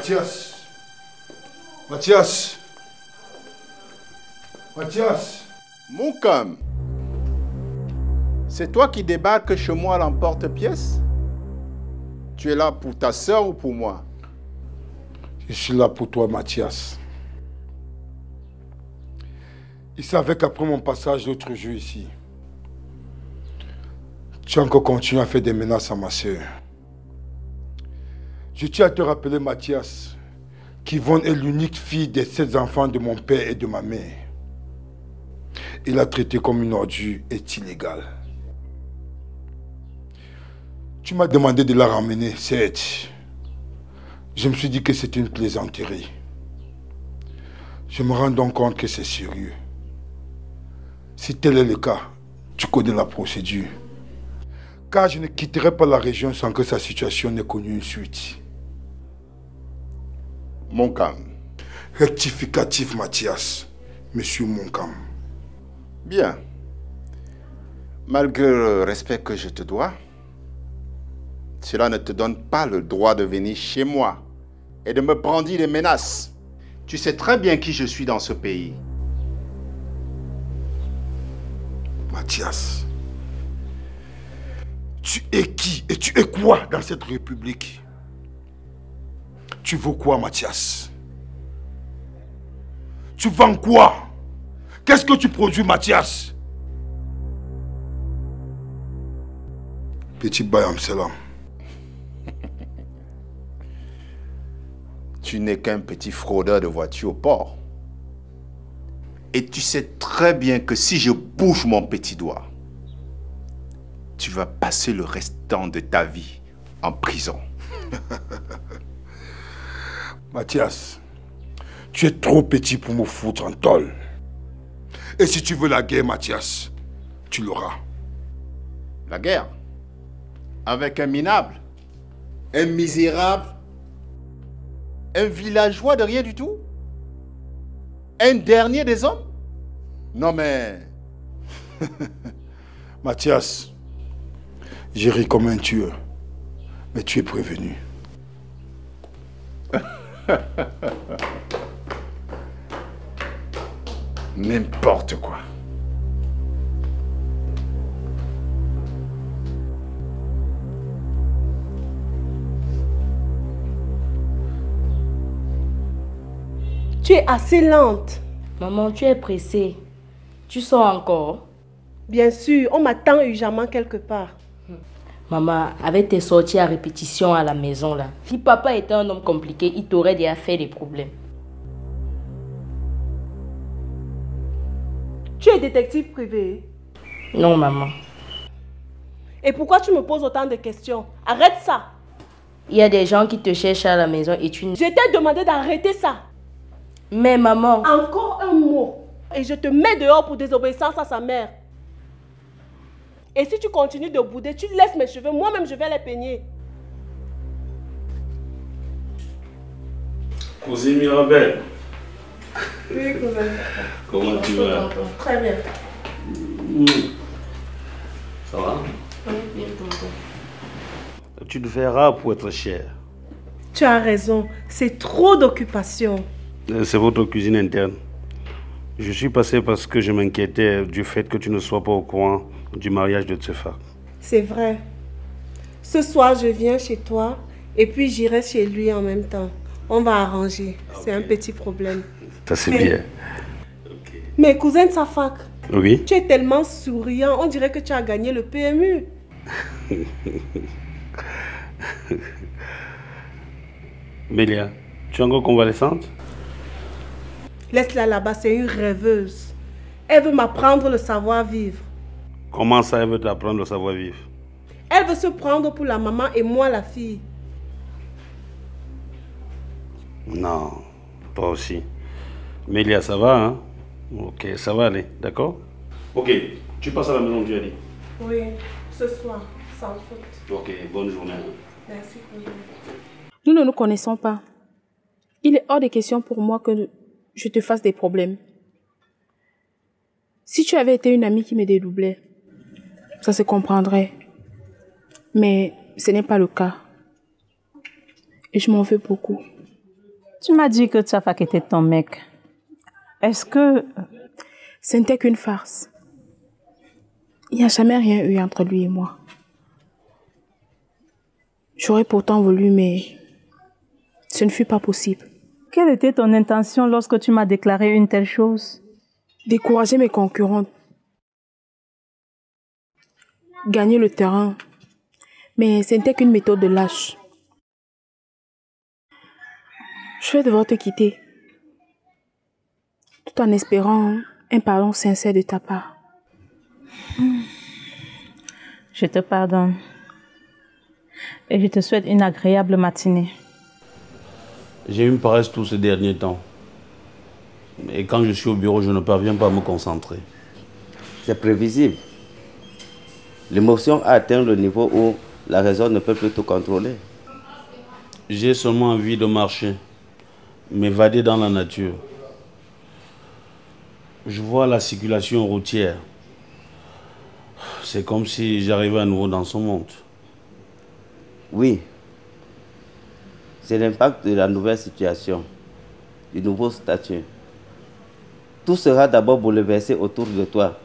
Mathias. Mathias. Mathias. Moukam. C'est toi qui débarques chez moi à l'emporte-pièce? Tu es là pour ta sœur ou pour moi? Je suis là pour toi, Mathias. Il savait qu'après mon passage l'autre jour ici, tu as encore continué à faire des menaces à ma sœur. Je tiens à te rappeler, Mathias, qu'Yvonne est l'unique fille des 7 enfants de mon père et de ma mère. Il l'a traitée comme une ordure est illégale. Tu m'as demandé de la ramener, certes. Je me suis dit que c'était une plaisanterie. Je me rends donc compte que c'est sérieux. Si tel est le cas, tu connais la procédure. Car je ne quitterai pas la région sans que sa situation n'ait connu une suite. Moukam. Rectificatif, Mathias. Monsieur Moukam. Bien. Malgré le respect que je te dois, cela ne te donne pas le droit de venir chez moi et de me brandir des menaces. Tu sais très bien qui je suis dans ce pays. Mathias, tu es qui et tu es quoi dans cette république? Tu vaux quoi, Mathias? Tu vends quoi? Qu'est-ce que tu produis, Mathias? Petit Bayam Selam. Tu n'es qu'un petit fraudeur de voiture au port. Et tu sais très bien que si je bouge mon petit doigt, tu vas passer le restant de ta vie en prison. Mathias, tu es trop petit pour me foutre en tôle. Et si tu veux la guerre, Mathias, tu l'auras. La guerre? Avec un minable? Un misérable? Un villageois de rien du tout? Un dernier des hommes? Non mais... Mathias, j'ai ri comme un tueur, mais tu es prévenu. N'importe quoi. Tu es assez lente. Maman, tu es pressée. Tu sors encore? Bien sûr, on m'attend urgemment quelque part. Maman, avec tes sorties à répétition à la maison là, si papa était un homme compliqué, il t'aurait déjà fait des problèmes. Tu es détective privé? Non, maman. Et pourquoi tu me poses autant de questions? Arrête ça. Il y a des gens qui te cherchent à la maison et tu... Je t'ai demandé d'arrêter ça. Mais maman... Encore un mot. Et je te mets dehors pour désobéissance à sa mère. Et si tu continues de bouder, tu laisses mes cheveux. Moi-même, je vais les peigner. Cousine Mirabelle. Oui, cousin. Comment tu vas? Très bien. Ça va? Oui, bien, tonton. Tu te fais rare pour être cher. Tu as raison. C'est trop d'occupation. C'est votre cuisine interne. Je suis passé parce que je m'inquiétais du fait que tu ne sois pas au courant du mariage de Tsefa. C'est vrai. Ce soir, je viens chez toi et puis j'irai chez lui en même temps. On va arranger. Okay. C'est un petit problème. Ça, c'est bien. Okay. Mais cousin Safak, oui? Tu es tellement souriant. On dirait que tu as gagné le PMU. Mélia, tu es encore convalescente? Laisse-la là-bas, c'est une rêveuse. Elle veut m'apprendre le savoir-vivre. Comment ça, elle veut t'apprendre le savoir-vivre? Elle veut se prendre pour la maman et moi la fille. Non, toi aussi. Mélia, ça va, hein? Ok, ça va aller, d'accord? Ok, tu passes à la maison, tu as dit? Oui, ce soir, sans faute. Ok, bonne journée. Merci, cousin. Nous ne nous connaissons pas. Il est hors de question pour moi que je te fasse des problèmes. Si tu avais été une amie qui me dédoublait, ça se comprendrait. Mais ce n'est pas le cas. Et je m'en veux beaucoup. Tu m'as dit que tu as pas quitté ton mec. Est-ce que... Ce n'était qu'une farce. Il n'y a jamais rien eu entre lui et moi. J'aurais pourtant voulu, mais ce ne fut pas possible. Quelle était ton intention lorsque tu m'as déclaré une telle chose? Décourager mes concurrentes. Gagner le terrain. Mais ce n'était qu'une méthode de lâche. Je vais devoir te quitter. Tout en espérant un pardon sincère de ta part. Je te pardonne. Et je te souhaite une agréable matinée. J'ai eu une paresse tous ces derniers temps. Et quand je suis au bureau, je ne parviens pas à me concentrer. C'est prévisible. L'émotion a atteint le niveau où la raison ne peut plus tout contrôler. J'ai seulement envie de marcher, m'évader dans la nature. Je vois la circulation routière. C'est comme si j'arrivais à nouveau dans ce monde. Oui. C'est l'impact de la nouvelle situation, du nouveau statut. Tout sera d'abord bouleversé autour de toi,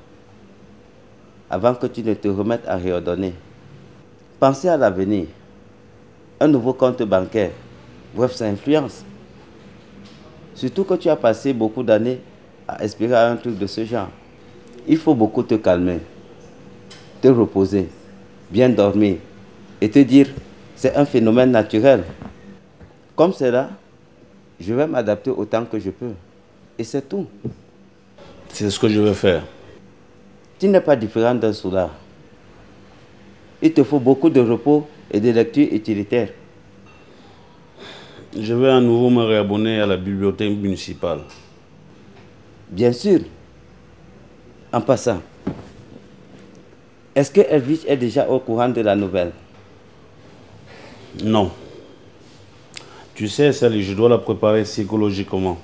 avant que tu ne te remettes à réordonner. Pensez à l'avenir. Un nouveau compte bancaire. Bref, ça influence. Surtout que tu as passé beaucoup d'années à espérer à un truc de ce genre. Il faut beaucoup te calmer, te reposer, bien dormir et te dire c'est un phénomène naturel. Comme c'est là, je vais m'adapter autant que je peux. Et c'est tout. C'est ce que je vais faire. Tu n'es pas différent d'un soulard. Il te faut beaucoup de repos et de lectures utilitaires. Je vais à nouveau me réabonner à la bibliothèque municipale. Bien sûr. En passant, est-ce que Elvich est déjà au courant de la nouvelle? Non. Tu sais, Sally, je dois la préparer psychologiquement.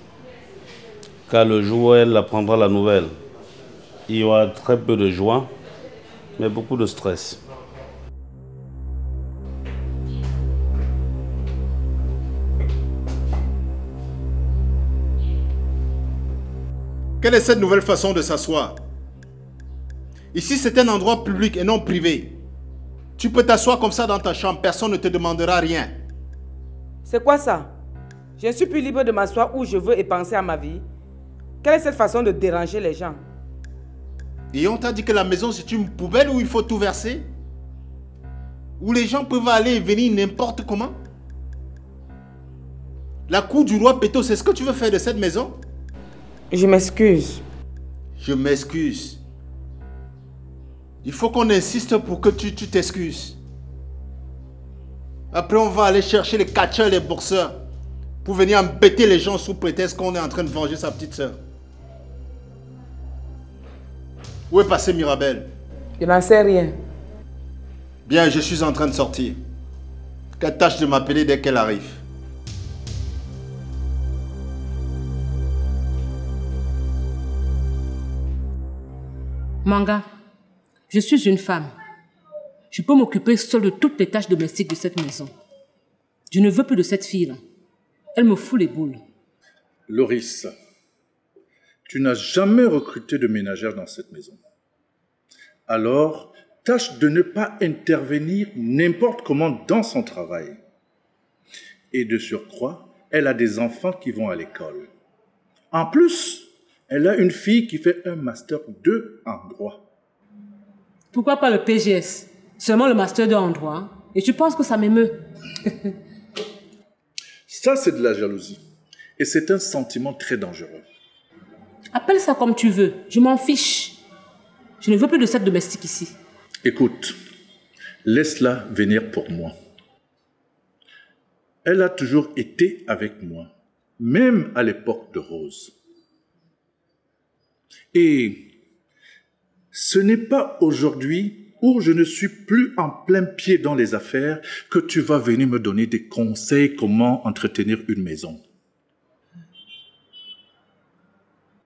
Car le jour où elle apprendra la nouvelle, il y aura très peu de joie, mais beaucoup de stress. Quelle est cette nouvelle façon de s'asseoir? Ici, c'est un endroit public et non privé. Tu peux t'asseoir comme ça dans ta chambre, personne ne te demandera rien. C'est quoi ça? Je ne suis plus libre de m'asseoir où je veux et penser à ma vie. Quelle est cette façon de déranger les gens? Et on t'a dit que la maison c'est une poubelle où il faut tout verser? Où les gens peuvent aller et venir n'importe comment? La cour du roi Péto, c'est ce que tu veux faire de cette maison? Je m'excuse. Je m'excuse. Il faut qu'on insiste pour que tu t'excuses. Après, on va aller chercher les catcheurs, les boxeurs, pour venir embêter les gens sous prétexte qu'on est en train de venger sa petite soeur. Où est passée Mirabelle? Je n'en sais rien. Bien, je suis en train de sortir. Qu'elle tâche de m'appeler dès qu'elle arrive. Manga, je suis une femme. Je peux m'occuper seule de toutes les tâches domestiques de cette maison. Je ne veux plus de cette fille-là. Elle me fout les boules. Loris, tu n'as jamais recruté de ménagère dans cette maison. Alors, tâche de ne pas intervenir n'importe comment dans son travail. Et de surcroît, elle a des enfants qui vont à l'école. En plus, elle a une fille qui fait un master 2 en droit. Pourquoi pas le PGS? Seulement le master 2 en droit. Et tu penses que ça m'émeut? Ça, c'est de la jalousie. Et c'est un sentiment très dangereux. Appelle ça comme tu veux. Je m'en fiche. Je ne veux plus de cette domestique ici. Écoute, laisse-la venir pour moi. Elle a toujours été avec moi, même à l'époque de Rose. Et ce n'est pas aujourd'hui où je ne suis plus en plein pied dans les affaires que tu vas venir me donner des conseils comment entretenir une maison.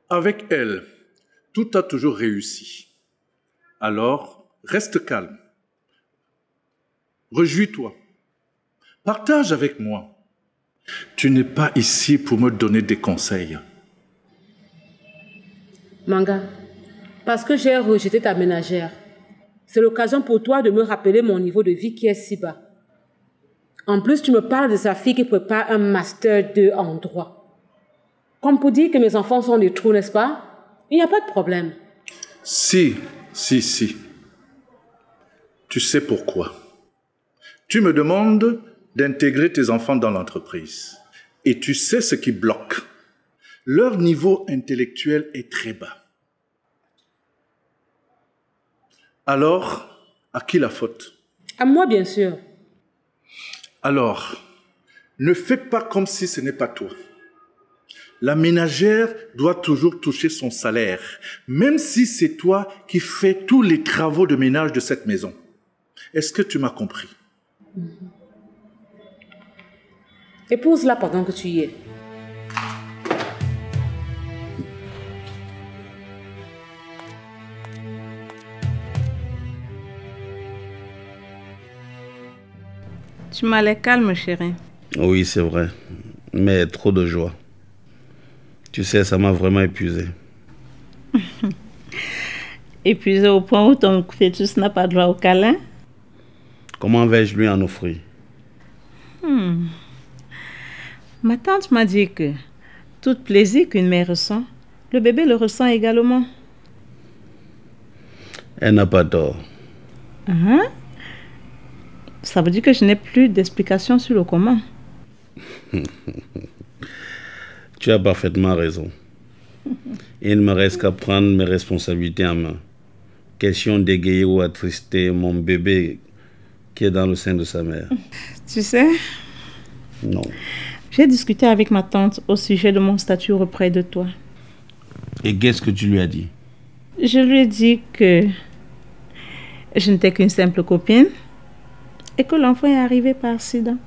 Avec elle, tout a toujours réussi. Alors, reste calme. Réjouis-toi. Partage avec moi. Tu n'es pas ici pour me donner des conseils. Manga, parce que j'ai rejeté ta ménagère, c'est l'occasion pour toi de me rappeler mon niveau de vie qui est si bas. En plus, tu me parles de sa fille qui prépare un master 2 en droit. Comme pour dire que mes enfants sont des trous, n'est-ce pas? Il n'y a pas de problème. Si. Tu sais pourquoi. Tu me demandes d'intégrer tes enfants dans l'entreprise. Et tu sais ce qui bloque. Leur niveau intellectuel est très bas. Alors, à qui la faute? À moi, bien sûr. Alors, ne fais pas comme si ce n'est pas toi. La ménagère doit toujours toucher son salaire, même si c'est toi qui fais tous les travaux de ménage de cette maison. Est-ce que tu m'as compris? Épouse-la pendant que tu y es. Tu m'as l'air calme, chérie. Oui, c'est vrai. Mais trop de joie. Tu sais, ça m'a vraiment épuisé. Épuisé au point où ton fœtus n'a pas droit au câlin? Comment vais-je lui en offrir? Ma tante m'a dit que tout plaisir qu'une mère ressent, le bébé le ressent également. Elle n'a pas tort. Ça veut dire que je n'ai plus d'explication sur le comment. Tu as parfaitement raison. Il ne me reste qu'à prendre mes responsabilités en main. Question d'égayer ou attrister mon bébé qui est dans le sein de sa mère. Tu sais? Non. J'ai discuté avec ma tante au sujet de mon statut auprès de toi. Et qu'est-ce que tu lui as dit? Je lui ai dit que je n'étais qu'une simple copine et que l'enfant est arrivé par accident.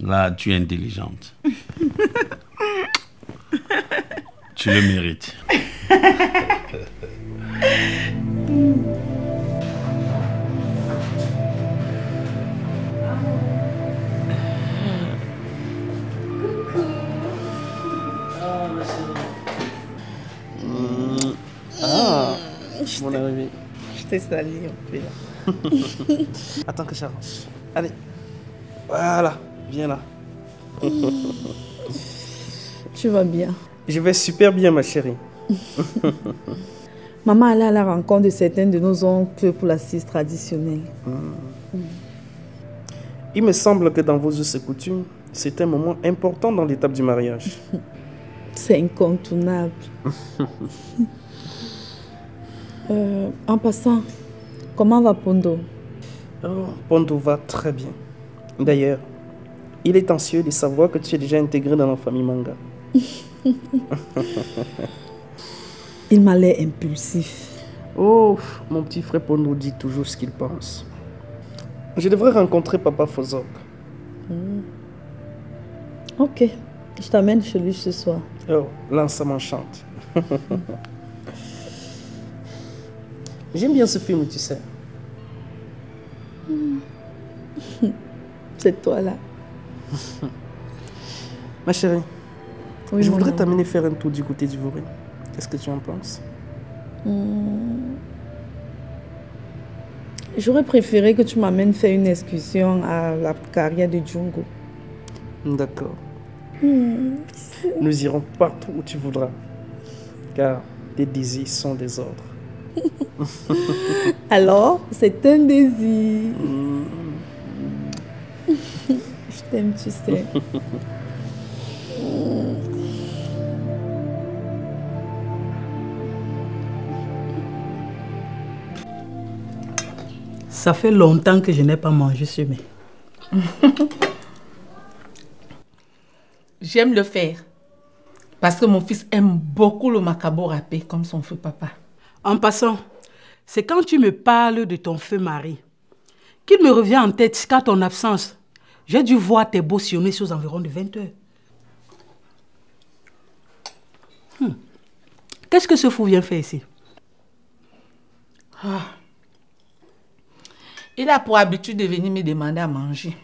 Là, tu es intelligente. Tu le mérites. Mon ami. Je t'ai sali un peu là. Attends que j'avance. Allez. Voilà. Viens là. Tu vas bien? Je vais super bien, ma chérie. Maman allait à la rencontre de certains de nos oncles pour l'assise traditionnelle. Il me semble que dans vos us et coutumes, c'est un moment important dans l'étape du mariage. C'est incontournable. En passant, comment va Pondo? Pondo va très bien. D'ailleurs, il est anxieux de savoir que tu es déjà intégré dans la famille Manga. Il m'a l'air impulsif. Oh, mon petit frère Pondo dit toujours ce qu'il pense. Je devrais rencontrer Papa Fozok. Ok, je t'amène chez lui ce soir. Oh, là, ça m'enchante. J'aime bien ce film, tu sais. C'est toi là. Ma chérie, oui, je voudrais t'amener faire un tour du côté du Voré. Qu'est-ce que tu en penses? J'aurais préféré que tu m'amènes faire une excursion à la carrière de Djungo. D'accord. Nous irons partout où tu voudras. Car tes désirs sont des ordres. Alors, c'est un désir. Je t'aime, tu sais. Ça fait longtemps que je n'ai pas mangé ce mets. J'aime le faire. Parce que mon fils aime beaucoup le macabo râpé comme son feu papa. En passant, c'est quand tu me parles de ton feu mari qu'il me revient en tête qu'à ton absence, j'ai dû voir tes beaux sillonner aux environs de 20 heures. Qu'est-ce que ce fou vient faire ici? Il a pour habitude de venir me demander à manger.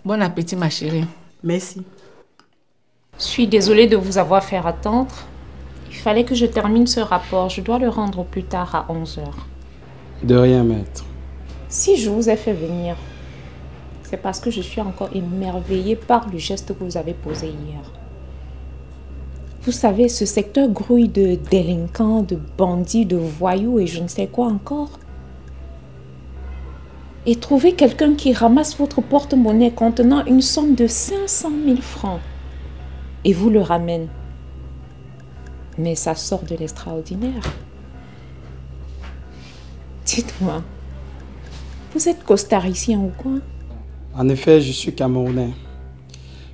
Bon appétit, ma chérie. Merci. Je suis désolée de vous avoir fait attendre. Il fallait que je termine ce rapport. Je dois le rendre au plus tard à 11h. De rien, maître. Si je vous ai fait venir, c'est parce que je suis encore émerveillée par le geste que vous avez posé hier. Vous savez, ce secteur grouille de délinquants, de bandits, de voyous et je ne sais quoi encore. Et trouver quelqu'un qui ramasse votre porte-monnaie contenant une somme de 500 000 francs et vous le ramène. Mais ça sort de l'extraordinaire. Dites-moi, vous êtes costaricien ou quoi? En effet, je suis camerounais.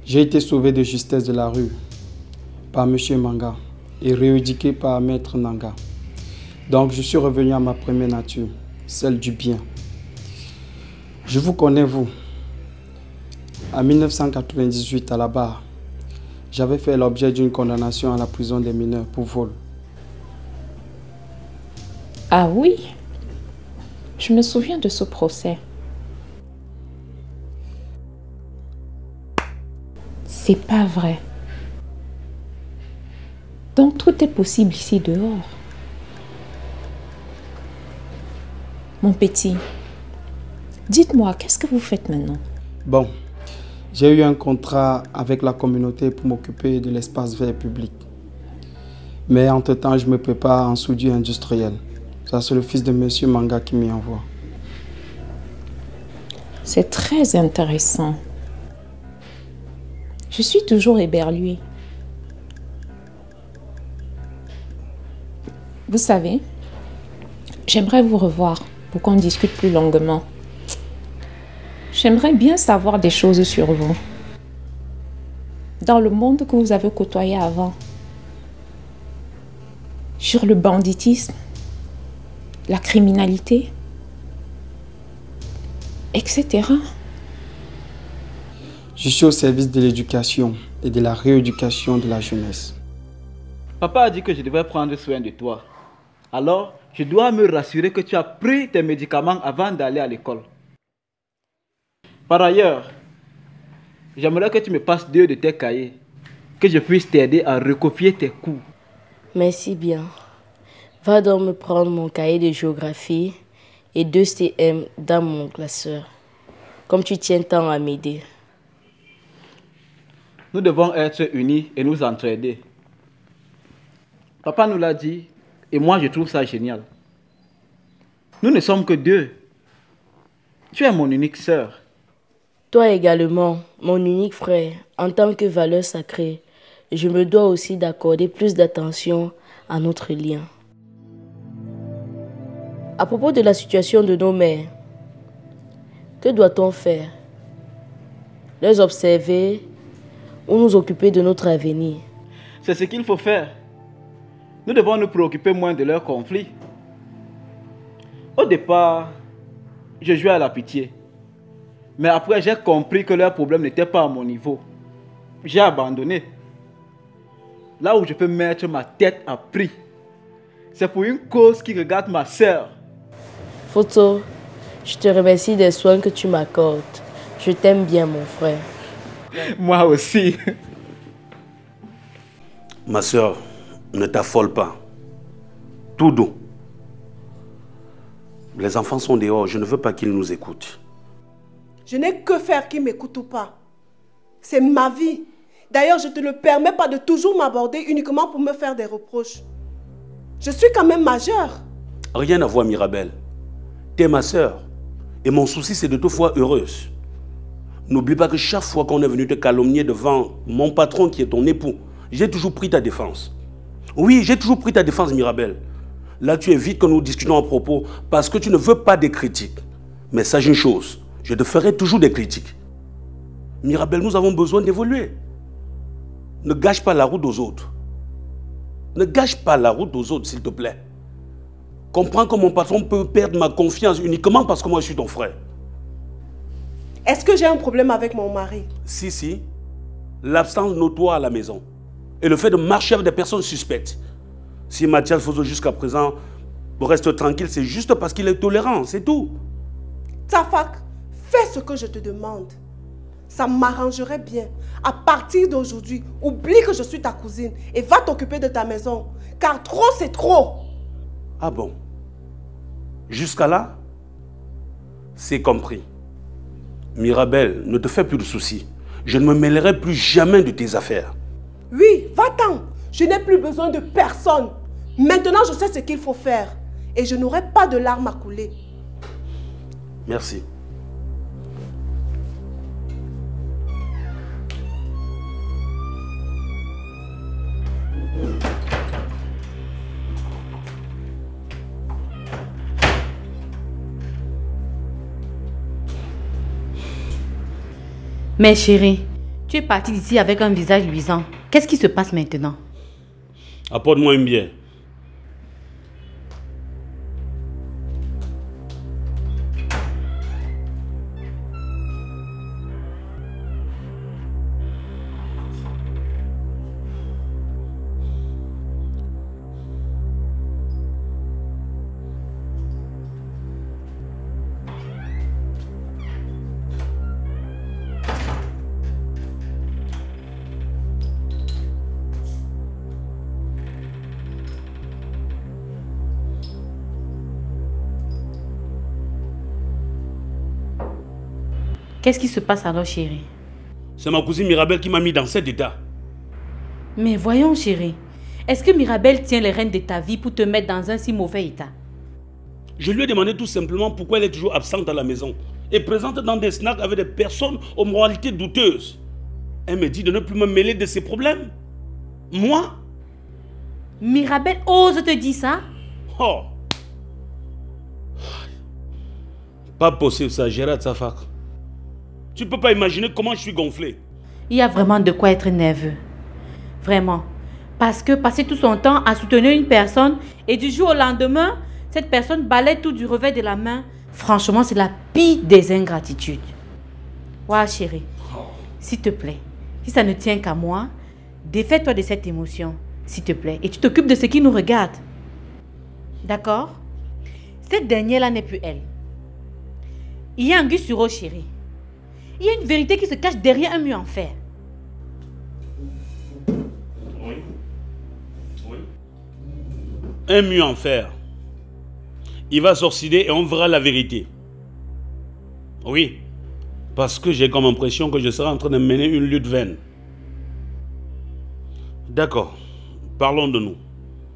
J'ai été sauvé de justesse de la rue par M. Manga et rééduqué par Maître Nanga. Donc je suis revenu à ma première nature, celle du bien. Je vous connais, vous. En 1998, à la barre, j'avais fait l'objet d'une condamnation à la prison des mineurs pour vol. Ah oui? Je me souviens de ce procès. C'est pas vrai. Donc tout est possible ici dehors. Mon petit, dites-moi, qu'est-ce que vous faites maintenant? Bon, j'ai eu un contrat avec la communauté pour m'occuper de l'espace vert public. Mais entre-temps, je me prépare en soudure industrielle. Ça, c'est le fils de M. Manga qui m'y envoie. C'est très intéressant. Je suis toujours éberluée. Vous savez, j'aimerais vous revoir pour qu'on discute plus longuement. J'aimerais bien savoir des choses sur vous. Dans le monde que vous avez côtoyé avant. Sur le banditisme, la criminalité, etc. Je suis au service de l'éducation et de la rééducation de la jeunesse. Papa a dit que je devais prendre soin de toi. Alors, je dois me rassurer que tu as pris tes médicaments avant d'aller à l'école. Par ailleurs, j'aimerais que tu me passes 2 de tes cahiers, que je puisse t'aider à recopier tes cours. Merci bien. Va donc me prendre mon cahier de géographie et 2 CM dans mon classeur, comme tu tiens tant à m'aider. Nous devons être unis et nous entraider. Papa nous l'a dit, et moi je trouve ça génial. Nous ne sommes que 2. Tu es mon unique sœur. Toi également, mon unique frère, en tant que valeur sacrée, je me dois aussi d'accorder plus d'attention à notre lien. À propos de la situation de nos mères, que doit-on faire? Les observer ou nous occuper de notre avenir? C'est ce qu'il faut faire. Nous devons nous préoccuper moins de leurs conflits. Au départ, je jouais à la pitié. Mais après, j'ai compris que leurs problèmes n'étaient pas à mon niveau. J'ai abandonné. Là où je peux mettre ma tête à prix, c'est pour une cause qui regarde ma sœur. Photo, je te remercie des soins que tu m'accordes. Je t'aime bien, mon frère. Moi aussi. Ma sœur, ne t'affole pas. Tout doux. Les enfants sont dehors, je ne veux pas qu'ils nous écoutent. Je n'ai que faire qu'ils m'écoutent ou pas. C'est ma vie. D'ailleurs, je ne te le permets pas de toujours m'aborder uniquement pour me faire des reproches. Je suis quand même majeure. Rien à voir, Mirabel. T'es ma sœur. Et mon souci, c'est de te voir heureuse. N'oublie pas que chaque fois qu'on est venu te calomnier devant mon patron qui est ton époux, j'ai toujours pris ta défense. Oui, j'ai toujours pris ta défense, Mirabel. Là, tu évites que nous discutons à propos parce que tu ne veux pas des critiques. Mais sache une chose, je te ferai toujours des critiques. Mirabel, nous avons besoin d'évoluer. Ne gâche pas la route aux autres. Ne gâche pas la route aux autres, s'il te plaît. Comprends que mon patron peut perdre ma confiance uniquement parce que moi, je suis ton frère. Est-ce que j'ai un problème avec mon mari? Si. L'absence notoire à la maison. Et le fait de marcher avec des personnes suspectes. Si Mathias Fozo jusqu'à présent reste tranquille, c'est juste parce qu'il est tolérant, c'est tout. Tafak, Fais ce que je te demande. Ça m'arrangerait bien. À partir d'aujourd'hui, oublie que je suis ta cousine et va t'occuper de ta maison. Car trop, c'est trop. Ah bon? Jusqu'à là, c'est compris. Mirabel, ne te fais plus de soucis. Je ne me mêlerai plus jamais de tes affaires. Oui, va-t'en. Je n'ai plus besoin de personne. Maintenant, je sais ce qu'il faut faire. Et je n'aurai pas de larmes à couler. Merci. Mais chérie, tu es partie d'ici avec un visage luisant. Qu'est-ce qui se passe maintenant? Apporte-moi une bière. Qu'est-ce qui se passe alors, chérie? C'est ma cousine Mirabel qui m'a mis dans cet état. Mais voyons, chérie. Est-ce que Mirabel tient les rênes de ta vie pour te mettre dans un si mauvais état? Je lui ai demandé tout simplement pourquoi elle est toujours absente à la maison et présente dans des snacks avec des personnes aux moralités douteuses. Elle me dit de ne plus me mêler de ses problèmes. Moi? Mirabel ose te dire ça? Oh! Pas possible ça, Gérard Safak. Tu ne peux pas imaginer comment je suis gonflé. Il y a vraiment de quoi être nerveux. Vraiment. Parce que passer tout son temps à soutenir une personne et du jour au lendemain, cette personne balaie tout du revers de la main. Franchement, c'est la pire des ingratitudes. Ouais, chérie. S'il te plaît, si ça ne tient qu'à moi, défais-toi de cette émotion, s'il te plaît. Et tu t'occupes de ce qui nous regarde. D'accord? Cette dernière-là n'est plus elle. Il y a Angus sur eau, chérie. Il y a une vérité qui se cache derrière un mur en fer. Oui. Oui. Un mur en fer. Il va s'oxyder et on verra la vérité. Oui. Parce que j'ai comme impression que je serai en train de mener une lutte vaine. D'accord. Parlons de nous.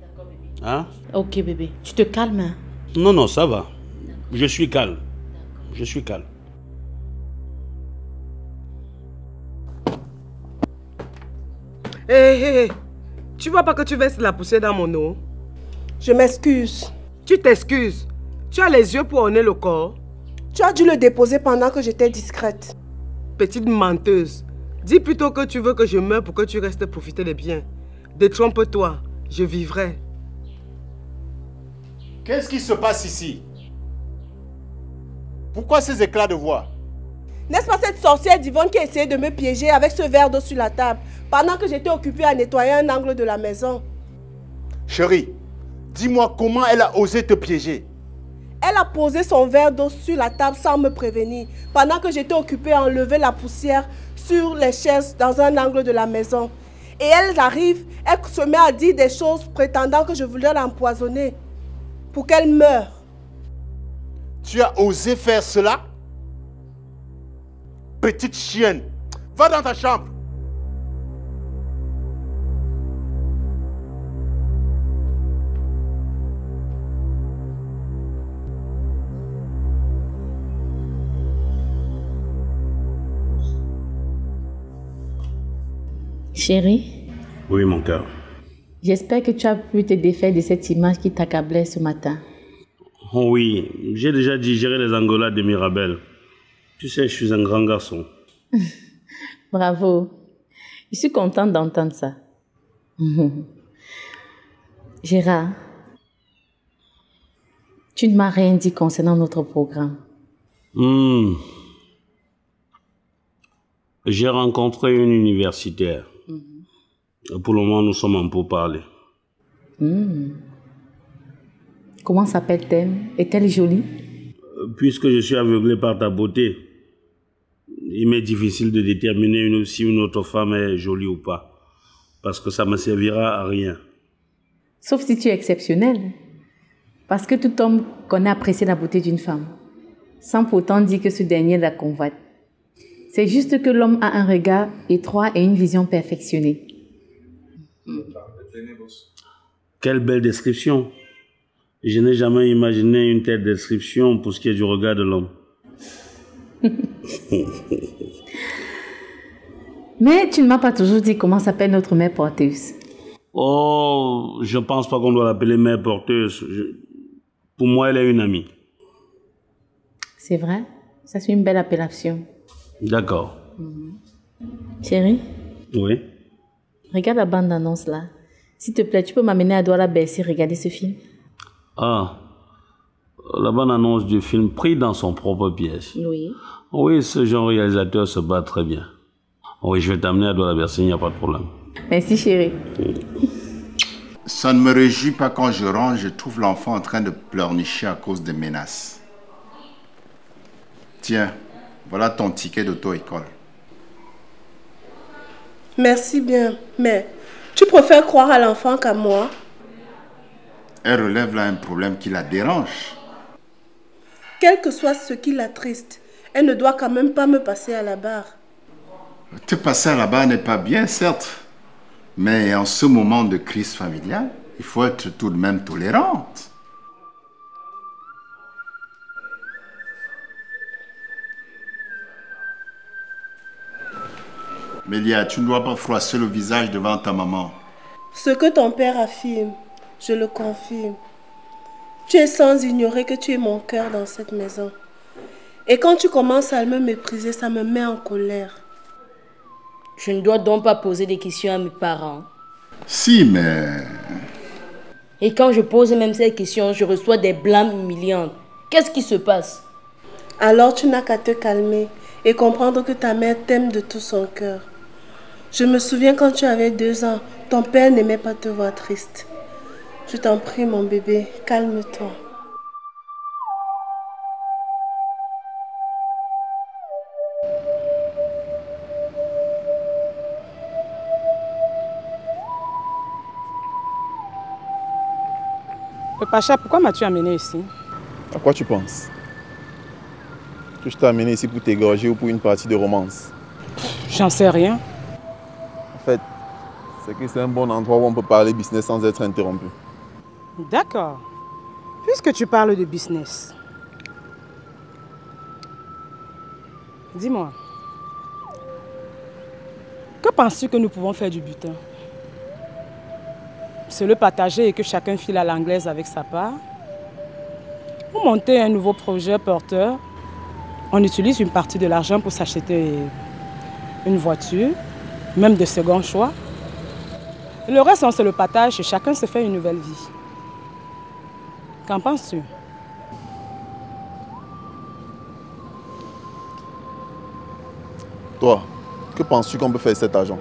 D'accord, bébé. Hein? Ok, bébé. Tu te calmes, hein? Non, non, ça va. Je suis calme. Je suis calme. Hé, tu vois pas que tu verses la poussière dans mon eau? Je m'excuse. Tu t'excuses? Tu as les yeux pour orner le corps? Tu as dû le déposer pendant que j'étais discrète. Petite menteuse. Dis plutôt que tu veux que je meure pour que tu restes profiter des biens. Détrompe-toi, je vivrai. Qu'est-ce qui se passe ici? Pourquoi ces éclats de voix? N'est-ce pas cette sorcière d'Yvonne qui a essayé de me piéger avec ce verre d'eau sur la table pendant que j'étais occupée à nettoyer un angle de la maison? Chérie, dis-moi comment elle a osé te piéger. Elle a posé son verre d'eau sur la table sans me prévenir pendant que j'étais occupée à enlever la poussière sur les chaises dans un angle de la maison. Et elle arrive, elle se met à dire des choses prétendant que je voulais l'empoisonner pour qu'elle meure. Tu as osé faire cela? Petite chienne, va dans ta chambre. Chérie? Oui, mon cœur. J'espère que tu as pu te défaire de cette image qui t'accablait ce matin. Oh oui, j'ai déjà digéré les engueulades de Mirabel. Tu sais, je suis un grand garçon. Bravo. Je suis contente d'entendre ça. Gérard, tu ne m'as rien dit concernant notre programme. J'ai rencontré une universitaire. Pour le moment, nous sommes en pourparlers. Comment s'appelle-t-elle? Est-elle jolie? Puisque je suis aveuglé par ta beauté, il m'est difficile de déterminer si une autre femme est jolie ou pas. Parce que ça ne me servira à rien. Sauf si tu es exceptionnel. Parce que tout homme connaît apprécier la beauté d'une femme, sans pourtant dire que ce dernier la convoite. C'est juste que l'homme a un regard étroit et une vision perfectionnée. Quelle belle description. Je n'ai jamais imaginé une telle description pour ce qui est du regard de l'homme. Mais tu ne m'as pas toujours dit comment s'appelle notre mère porteuse. Oh, je ne pense pas qu'on doit l'appeler mère porteuse. Pour moi, elle est une amie. C'est vrai? Ça, c'est une belle appellation. D'accord. Chérie? Oui. Regarde la bande-annonce là. S'il te plaît, tu peux m'amener à Douala Bercy regarder ce film? Ah, la bande-annonce du film pris dans son propre piège. Oui. Oui, ce genre réalisateur se bat très bien. Oui, je vais t'amener à Douala Bercy, il n'y a pas de problème. Merci chérie. Ça ne me réjouit pas quand je rentre, je trouve l'enfant en train de pleurnicher à cause des menaces. Tiens, voilà ton ticket d'auto-école. Merci bien, mais tu préfères croire à l'enfant qu'à moi? Elle relève là un problème qui la dérange. Quel que soit ce qui l'attriste, elle ne doit quand même pas me passer à la barre. Te passer à la barre n'est pas bien, certes. Mais en ce moment de crise familiale, il faut être tout de même tolérante. Mélia, tu ne dois pas froisser le visage devant ta maman. Ce que ton père affirme, je le confirme. Tu es sans ignorer que tu es mon cœur dans cette maison. Et quand tu commences à me mépriser, ça me met en colère. Je ne dois donc pas poser des questions à mes parents. Si, mais... Et quand je pose même ces questions, je reçois des blâmes humiliants. Qu'est-ce qui se passe? Alors tu n'as qu'à te calmer et comprendre que ta mère t'aime de tout son cœur. Je me souviens quand tu avais 2 ans, ton père n'aimait pas te voir triste. Je t'en prie mon bébé, calme-toi. Pacha, pourquoi m'as-tu amené ici? À quoi tu penses? Que je t'ai amené ici pour t'égorger ou pour une partie de romance? J'en sais rien. En fait, c'est que c'est un bon endroit où on peut parler business sans être interrompu. D'accord. Puisque tu parles de business, dis-moi, que penses-tu que nous pouvons faire du butin? Se le partager et que chacun file à l'anglaise avec sa part? Ou monter un nouveau projet porteur? On utilise une partie de l'argent pour s'acheter une voiture, même de second choix. Et le reste, on se le partage et chacun se fait une nouvelle vie. Qu'en penses-tu? Toi, que penses-tu qu'on peut faire cet argent?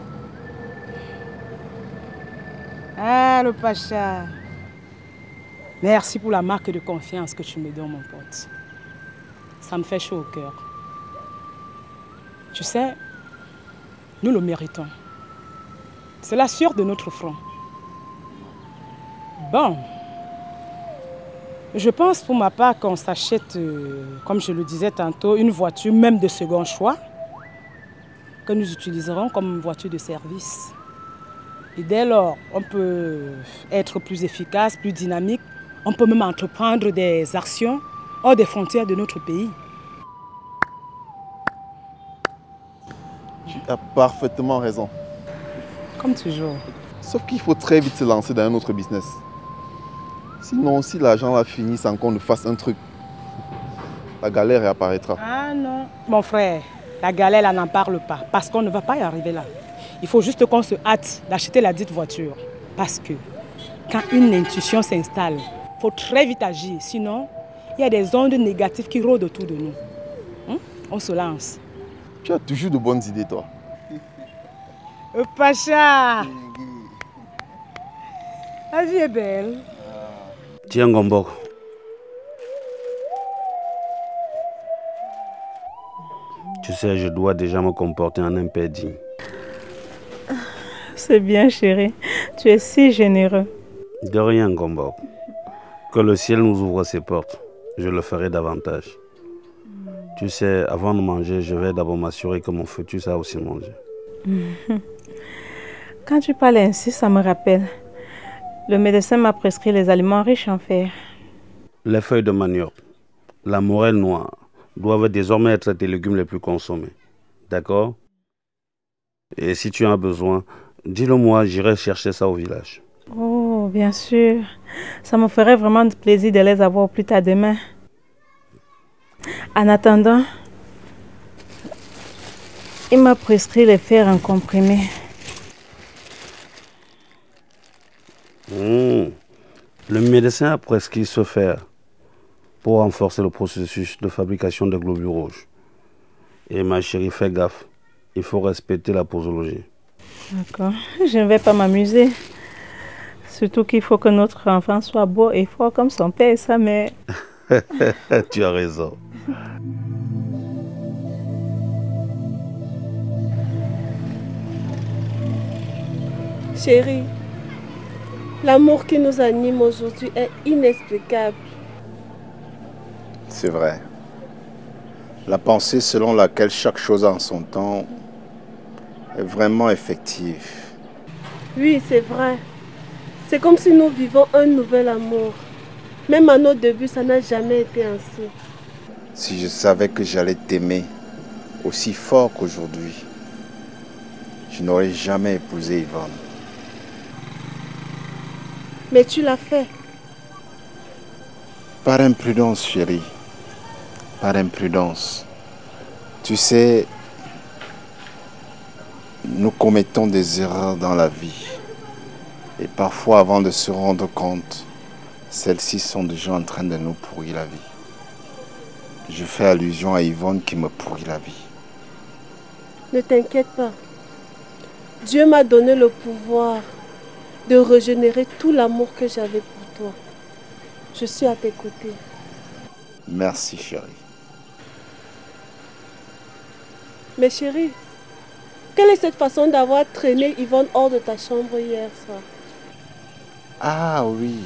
Ah, le Pacha. Merci pour la marque de confiance que tu me donnes, mon pote. Ça me fait chaud au cœur. Tu sais, nous le méritons. C'est la sueur de notre front. Bon. Je pense pour ma part qu'on s'achète, comme je le disais tantôt, une voiture même de second choix que nous utiliserons comme voiture de service. Et dès lors, on peut être plus efficace, plus dynamique. On peut même entreprendre des actions hors des frontières de notre pays. Tu as parfaitement raison. Comme toujours. Sauf qu'il faut très vite se lancer dans un autre business. Sinon, si l'argent a fini sans qu'on ne fasse un truc, la galère réapparaîtra. Ah non. Mon frère, la galère, là, n'en parle pas. Parce qu'on ne va pas y arriver là. Il faut juste qu'on se hâte d'acheter la dite voiture. Parce que quand une intuition s'installe, il faut très vite agir. Sinon, il y a des ondes négatives qui rôdent autour de nous. On se lance. Tu as toujours de bonnes idées, toi. Pacha! La vie est belle. Tiens, Gombok. Tu sais, je dois déjà me comporter en un père digne. C'est bien, chérie. Tu es si généreux. De rien, Gombo. Que le ciel nous ouvre ses portes. Je le ferai davantage. Tu sais, avant de manger, je vais d'abord m'assurer que mon futur sait aussi manger. Quand tu parles ainsi, ça me rappelle. Le médecin m'a prescrit les aliments riches en fer. Les feuilles de manioc, la morelle noire, doivent désormais être tes légumes les plus consommés. D'accord? Et si tu en as besoin, dis-le moi, j'irai chercher ça au village. Oh, bien sûr. Ça me ferait vraiment plaisir de les avoir plus tard demain. En attendant, il m'a prescrit les fer en comprimé. Le médecin a prescrit ce fer pour renforcer le processus de fabrication des globules rouges. Et ma chérie, fais gaffe. Il faut respecter la posologie. D'accord. Je ne vais pas m'amuser. Surtout qu'il faut que notre enfant soit beau et fort comme son père et sa mère. Tu as raison. Chérie, l'amour qui nous anime aujourd'hui est inexplicable. C'est vrai. La pensée selon laquelle chaque chose a en son temps est vraiment effective. Oui, c'est vrai. C'est comme si nous vivons un nouvel amour. Même à nos débuts, ça n'a jamais été ainsi. Si je savais que j'allais t'aimer aussi fort qu'aujourd'hui, je n'aurais jamais épousé Yvonne. Mais tu l'as fait. Par imprudence, chérie. Par imprudence. Tu sais, nous commettons des erreurs dans la vie. Et parfois, avant de se rendre compte, celles-ci sont déjà en train de nous pourrir la vie. Je fais allusion à Yvonne qui me pourrit la vie. Ne t'inquiète pas. Dieu m'a donné le pouvoir de régénérer tout l'amour que j'avais pour toi. Je suis à tes côtés. Merci, chérie. Mais chérie, quelle est cette façon d'avoir traîné Yvonne hors de ta chambre hier soir? Ah oui.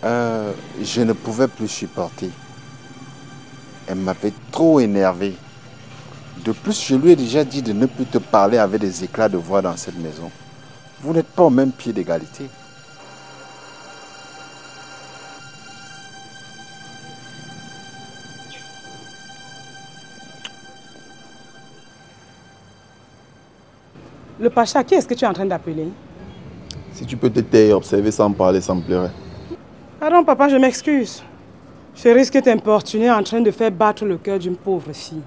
Je ne pouvais plus supporter. Elle m'avait trop énervé. De plus, je lui ai déjà dit de ne plus te parler avec des éclats de voix dans cette maison. Vous n'êtes pas au même pied d'égalité. Le Pacha, qui est-ce que tu es en train d'appeler? Si tu peux te taire et observer sans parler, ça me plairait. Pardon, papa, je m'excuse. Je risque de t'importuner en train de faire battre le cœur d'une pauvre fille.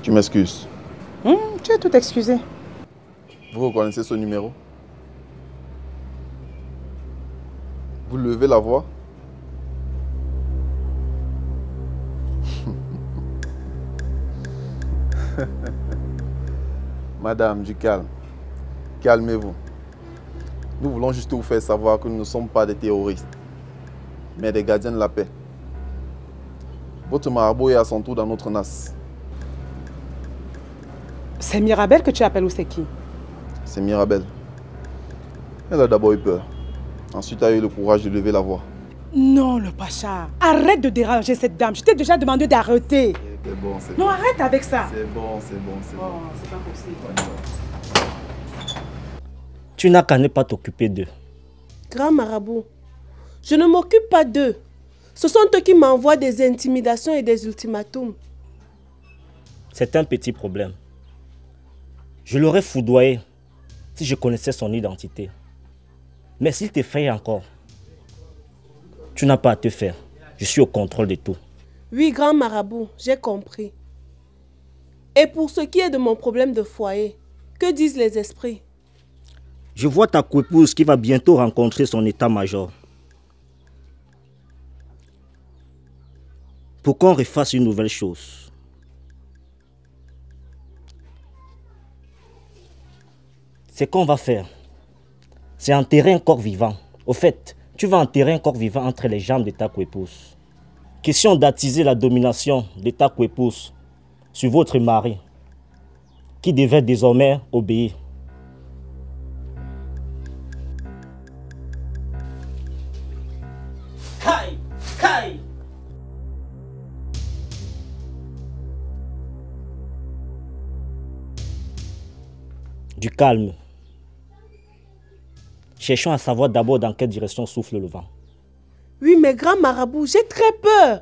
Tu m'excuses. Tu es tout excusé. Vous reconnaissez ce numéro? Vous levez la voix? Madame, du calme. Calmez-vous. Nous voulons juste vous faire savoir que nous ne sommes pas des terroristes, mais des gardiens de la paix. Votre marabout est à son tour dans notre nas. C'est Mirabel que tu appelles ou c'est qui? C'est Mirabel. Elle a d'abord eu peur. Ensuite, elle a eu le courage de lever la voix. Non, le Pacha. Arrête de déranger cette dame. Je t'ai déjà demandé d'arrêter. C'est bon, c'est Non, bon. arrête avec ça. C'est bon, c'est bon, c'est bon. C'est pas possible. Tu n'as qu'à ne pas t'occuper d'eux. Grand marabout, je ne m'occupe pas d'eux. Ce sont eux qui m'envoient des intimidations et des ultimatums. C'est un petit problème. Je l'aurais foudroyé si je connaissais son identité. Mais s'il t'effraie encore, tu n'as pas à te faire. Je suis au contrôle de tout. Oui, grand marabout, j'ai compris. Et pour ce qui est de mon problème de foyer, que disent les esprits? Je vois ta coépouse qui va bientôt rencontrer son état-major. Pour qu'on refasse une nouvelle chose. Ce qu'on va faire, c'est enterrer un corps vivant. Au fait, tu vas enterrer un corps vivant entre les jambes de ta coépouse. Question d'attiser la domination de ta coépouse sur votre mari, qui devait désormais obéir. Kai, Kai. Du calme. Cherchons à savoir d'abord dans quelle direction souffle le vent. Oui, mais grand marabout, j'ai très peur.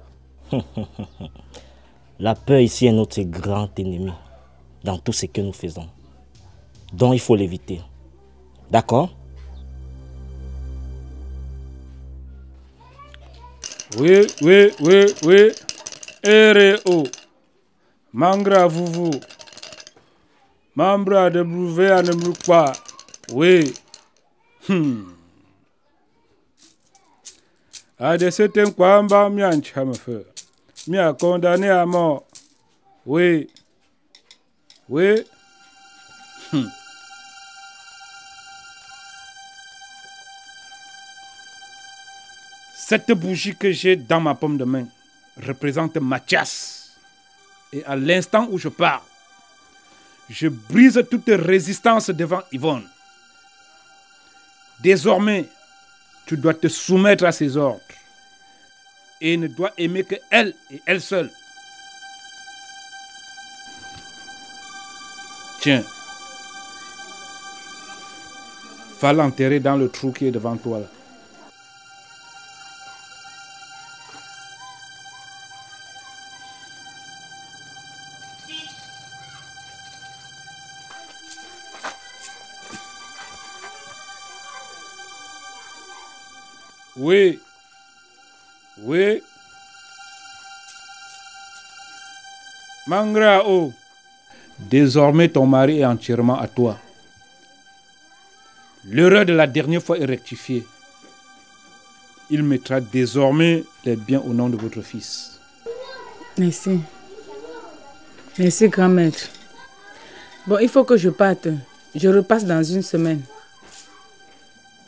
La peur ici est notre grand ennemi dans tout ce que nous faisons. Donc il faut l'éviter. D'accord? Oui. Ereo. Mangra vuvu. Mambra de brouvé à ne pas. Oui. À de certains kwamba miancha me fait. Mia condamné à mort. Oui. Cette bougie que j'ai dans ma paume de main représente Mathias. Et à l'instant où je parle, je brise toute résistance devant Yvonne. Désormais, tu dois te soumettre à ses ordres et ne dois aimer que elle et elle seule. Tiens, va l'enterrer dans le trou qui est devant toi là. Oui. Mangrao, désormais ton mari est entièrement à toi. L'erreur de la dernière fois est rectifiée. Il mettra désormais les biens au nom de votre fils. Merci. Merci, grand maître. Bon, il faut que je parte. Je repasse dans une semaine.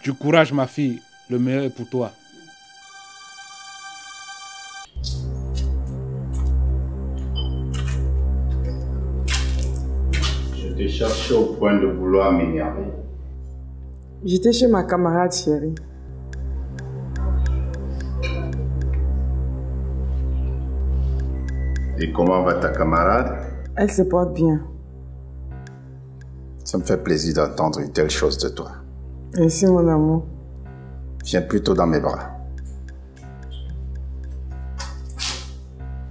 Du courage, ma fille. Le meilleur est pour toi. Je t'ai cherché au point de vouloir m'énerver. J'étais chez ma camarade chérie. Et comment va ta camarade? Elle se porte bien. Ça me fait plaisir d'entendre une telle chose de toi. Merci, mon amour. Viens plutôt dans mes bras.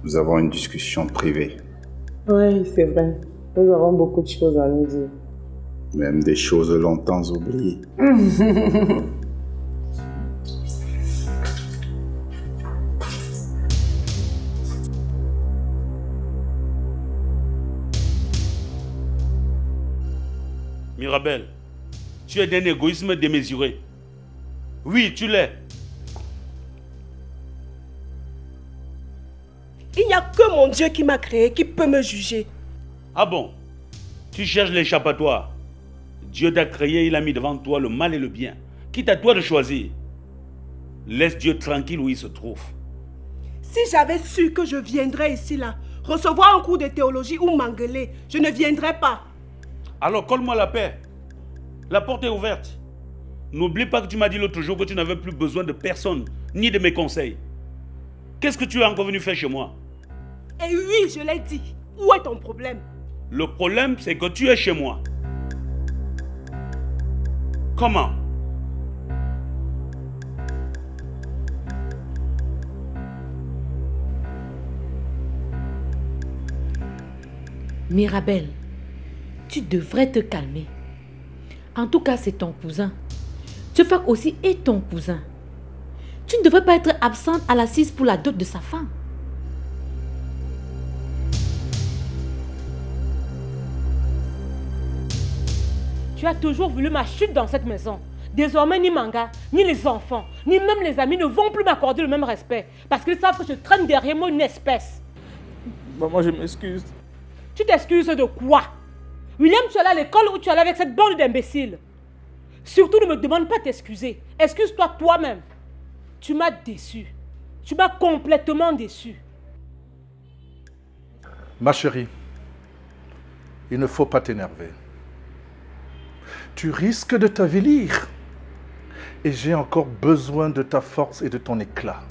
Nous avons une discussion privée. Oui, c'est vrai. Nous avons beaucoup de choses à nous dire. Même des choses longtemps oubliées. Mirabel, tu es d'un égoïsme démesuré. Oui, tu l'es. Il n'y a que mon Dieu qui m'a créé, qui peut me juger. Ah bon? Tu cherches l'échappatoire. Dieu t'a créé, il a mis devant toi le mal et le bien. Quitte à toi de choisir. Laisse Dieu tranquille où il se trouve. Si j'avais su que je viendrais ici, là, recevoir un cours de théologie ou m'engueuler, je ne viendrais pas. Alors colle-moi la paix. La porte est ouverte. N'oublie pas que tu m'as dit l'autre jour que tu n'avais plus besoin de personne, ni de mes conseils. Qu'est-ce que tu es encore venu faire chez moi? Et oui, je l'ai dit. Où est ton problème? Le problème, c'est que tu es chez moi. Comment? Mirabel, tu devrais te calmer. En tout cas, c'est ton cousin. Tchefak aussi est ton cousin. Tu ne devrais pas être absente à l'assise pour la dot de sa femme. Tu as toujours voulu ma chute dans cette maison. Désormais, ni Manga, ni les enfants, ni même les amis ne vont plus m'accorder le même respect. Parce qu'ils savent que je traîne derrière moi une espèce. Maman, je m'excuse. Tu t'excuses de quoi? William, tu es allé à l'école ou tu es allé avec cette bande d'imbéciles? Surtout, ne me demande pas de t'excuser. Excuse-toi toi-même. Tu m'as déçu. Tu m'as complètement déçu. Ma chérie, il ne faut pas t'énerver. Tu risques de t'avilir. Et j'ai encore besoin de ta force et de ton éclat.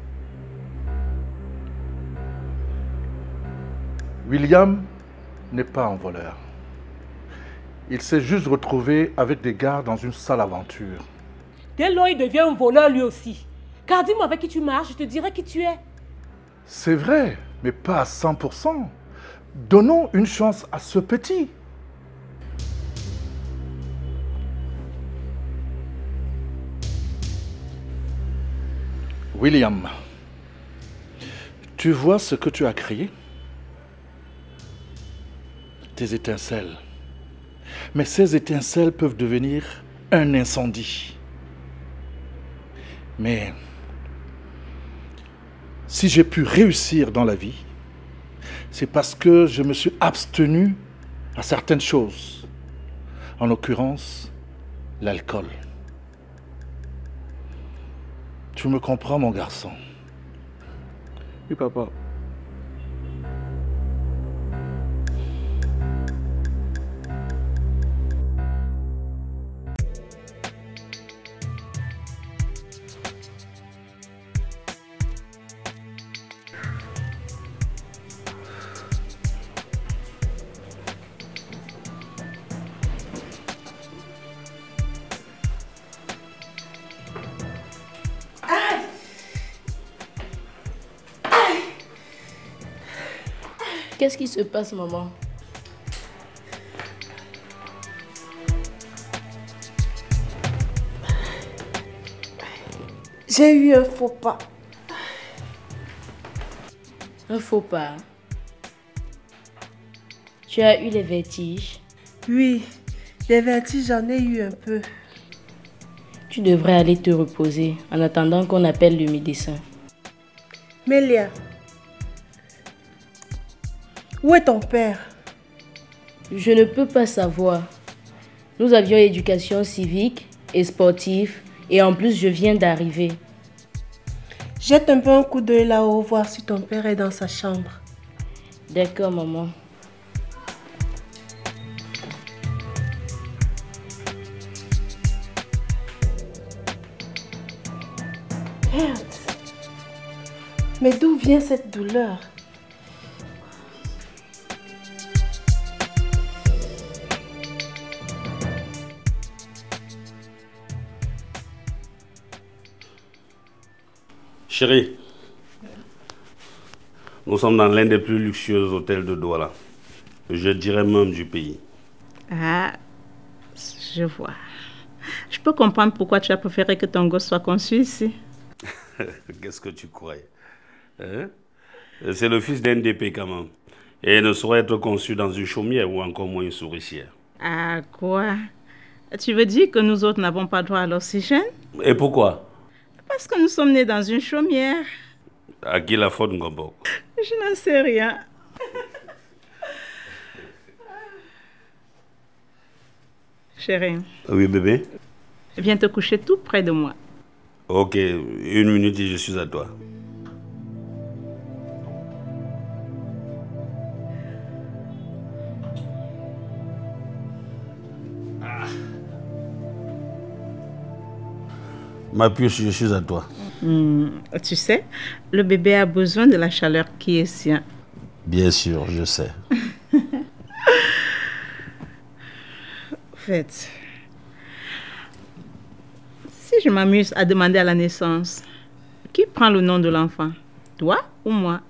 William n'est pas un voleur. Il s'est juste retrouvé avec des gars dans une sale aventure. Dès lors, il devient un voleur lui aussi. Car dis-moi avec qui tu marches, je te dirai qui tu es. C'est vrai, mais pas à 100%. Donnons une chance à ce petit. William, tu vois ce que tu as créé? Tes étincelles. Mais ces étincelles peuvent devenir un incendie. Mais si j'ai pu réussir dans la vie, c'est parce que je me suis abstenu à certaines choses. En l'occurrence, l'alcool. Tu me comprends, mon garçon? Oui, papa. Qu'est-ce qui se passe, maman? J'ai eu un faux pas. Un faux pas? Tu as eu les vertiges? Oui, les vertiges, j'en ai eu un peu. Tu devrais aller te reposer en attendant qu'on appelle le médecin. Mélia, où est ton père? Je ne peux pas savoir. Nous avions éducation civique et sportive et en plus je viens d'arriver. Jette un peu un coup d'œil là-haut, voir si ton père est dans sa chambre. D'accord, maman. Merde. Mais d'où vient cette douleur? Chérie, nous sommes dans l'un des plus luxueux hôtels de Douala. Je dirais même du pays. Ah, je vois. Je peux comprendre pourquoi tu as préféré que ton gosse soit conçu ici. Qu'est-ce que tu croyais, hein? C'est le fils d'un DP quand même. Et il ne saurait être conçu dans une chaumière ou encore moins une souricière. Ah, quoi? Tu veux dire que nous autres n'avons pas droit à l'oxygène? Et pourquoi? Parce que nous sommes nés dans une chaumière. À qui la faute, Ngombo? Je n'en sais rien. Chérie. Oui, bébé? Viens te coucher tout près de moi. Ok, 1 minute et je suis à toi. Ma puce, je suis à toi. Tu sais, le bébé a besoin de la chaleur qui est sien. Bien sûr, je sais. En fait, si je m'amuse à demander à la naissance, qui prend le nom de l'enfant? Toi ou moi?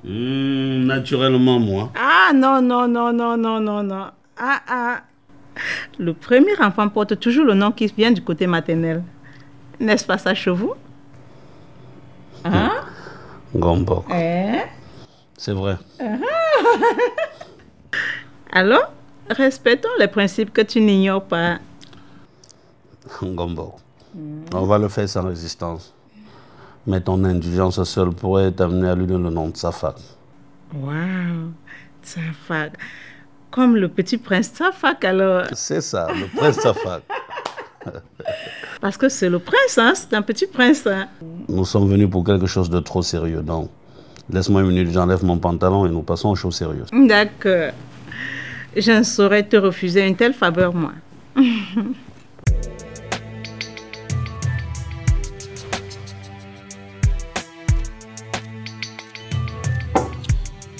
Naturellement, moi. Ah non, non, non, non, non, non, non. Ah. Le premier enfant porte toujours le nom qui vient du côté maternel. N'est-ce pas ça chez vous? Hein? Ngombo. Hein? C'est vrai. Alors, respectons les principes que tu n'ignores pas. Ngombo. On va le faire sans résistance. Mais ton indulgence seule pourrait t'amener à lui donner le nom de Safak. Waouh, Safak. Comme le petit prince Safak alors. C'est ça, le prince Safak. Parce que c'est le prince, hein? C'est un petit prince. Hein? Nous sommes venus pour quelque chose de trop sérieux, donc laisse-moi 1 minute, j'enlève mon pantalon et nous passons aux choses sérieuses. D'accord. Je ne saurais te refuser une telle faveur, moi.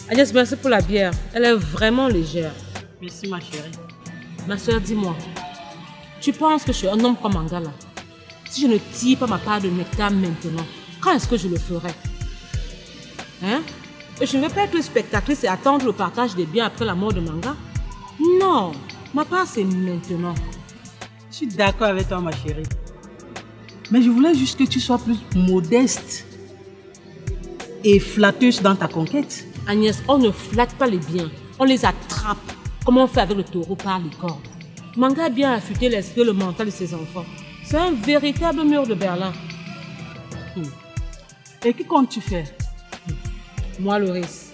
Agnès, merci pour la bière. Elle est vraiment légère. Merci, ma chérie. Ma soeur, dis-moi, tu penses que je suis un homme comme Mangala? Si je ne tire pas ma part de nectar maintenant, quand est-ce que je le ferai? Hein? Et je ne veux pas être spectatrice et attendre le partage des biens après la mort de Manga. Non, ma part c'est maintenant. Je suis d'accord avec toi, ma chérie. Mais je voulais juste que tu sois plus modeste et flatteuse dans ta conquête. Agnès, on ne flatte pas les biens, on les attrape, comme on fait avec le taureau par les cordes. Manga a bien affûté l'esprit et le mental de ses enfants. C'est un véritable mur de Berlin. Et qui comptes-tu faire? Moi, Loris.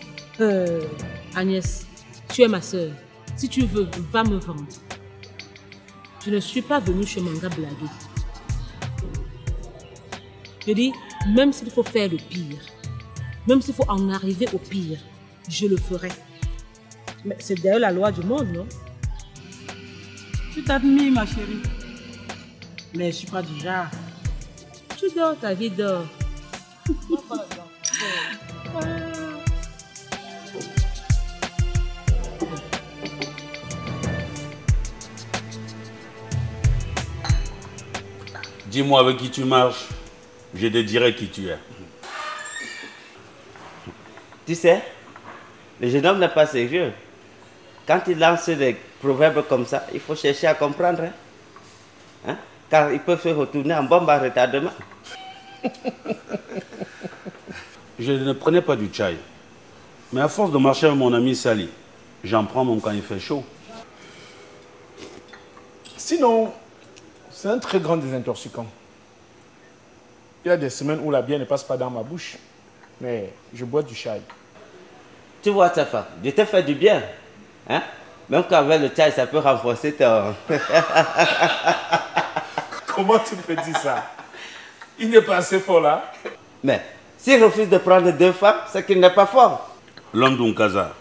Agnès, tu es ma soeur. Si tu veux, va me vendre. Je ne suis pas venue chez Manga blaguer. Je dis, même s'il faut faire le pire, même s'il faut en arriver au pire, je le ferai. Mais c'est d'ailleurs la loi du monde, non? Tu t'admires, ma chérie. Mais je ne suis pas du genre. Tu dors, ta vie dort. Dis-moi avec qui tu marches, je te dirai qui tu es. Tu sais, le jeune homme n'est pas sérieux. Quand il lance des proverbes comme ça, il faut chercher à comprendre. Hein? Car ils peuvent se retourner en bombe à retardement. Je ne prenais pas du chai. Mais à force de marcher avec mon ami Sally, j'en prends même quand il fait chaud. Sinon, c'est un très grand désintoxicant. Il y a des semaines où la bière ne passe pas dans ma bouche, mais je bois du chai. Tu vois, Tafa, je t'ai fait du bien. Hein? Même qu'avec le chai, ça peut renforcer ton... Comment tu peux dire ça? Il n'est pas assez fort là. Mais s'il refuse de prendre 2 femmes, c'est qu'il n'est pas fort. L'homme d'Unkaza,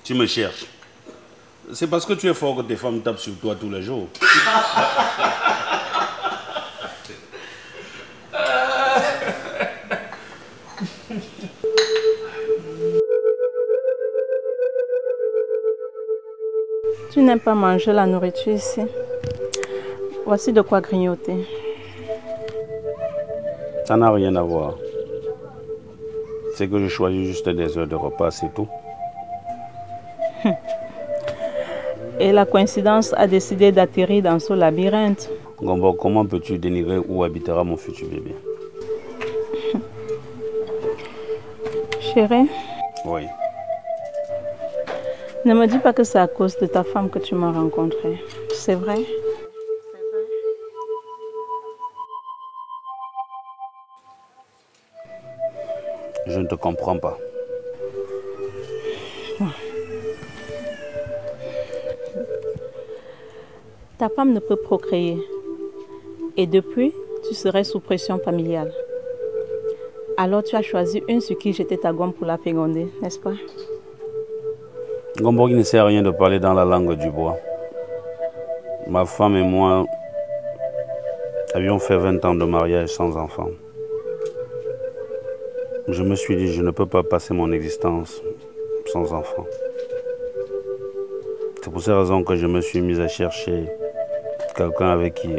tu me cherches. C'est parce que tu es fort que tes femmes tapent sur toi tous les jours. Tu n'aimes pas manger la nourriture ici. Voici de quoi grignoter. Ça n'a rien à voir. C'est que je choisis juste des heures de repas, c'est tout. Et la coïncidence a décidé d'atterrir dans ce labyrinthe. Gombo, comment peux-tu dénigrer où habitera mon futur bébé? Chérie? Oui. Ne me dis pas que c'est à cause de ta femme que tu m'as rencontré. C'est vrai? Je ne te comprends pas. Ta femme ne peut procréer. Et depuis, tu serais sous pression familiale. Alors tu as choisi une sur qui jeter ta gomme pour la féconder, n'est-ce pas? Gombo, il ne sert à rien de parler dans la langue du bois. Ma femme et moi avions fait 20 ans de mariage sans enfant. Je me suis dit, je ne peux pas passer mon existence sans enfant. C'est pour ces raisons que je me suis mise à chercher quelqu'un avec qui...